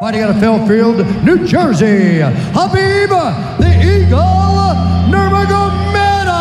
Fighting out of Fairfield, New Jersey, Khabib the Eagle Nurmagomedov.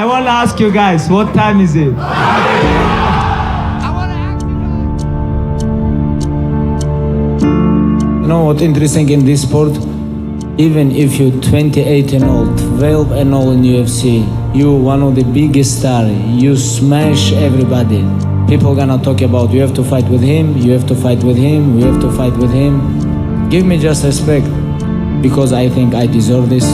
I want to ask you guys, what time is it? You know what's interesting in this sport? Even if you're 28 and old, 12 and old in UFC, you're one of the biggest stars. You smash everybody. People gonna talk about you have to fight with him, you have to fight with him, you have to fight with him. Give me just respect because I think I deserve this.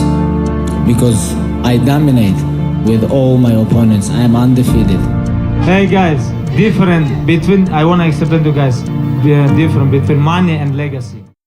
Because I dominate with all my opponents. I am undefeated. Hey guys, I want to explain to you guys, different between money and legacy.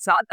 7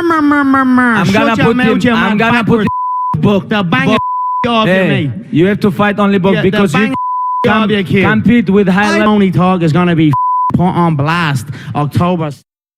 I'm gonna put book the bang off Hey, me. you have to fight only book Yeah, because the you compete with high level. Tony Talk is gonna be put on blast October.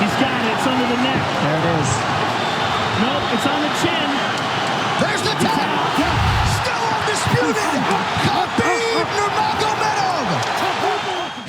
He's got it. It's under the neck. There it is. Nope, it's on the chin. There's the tap. Still undisputed. Khabib Nurmagomedov.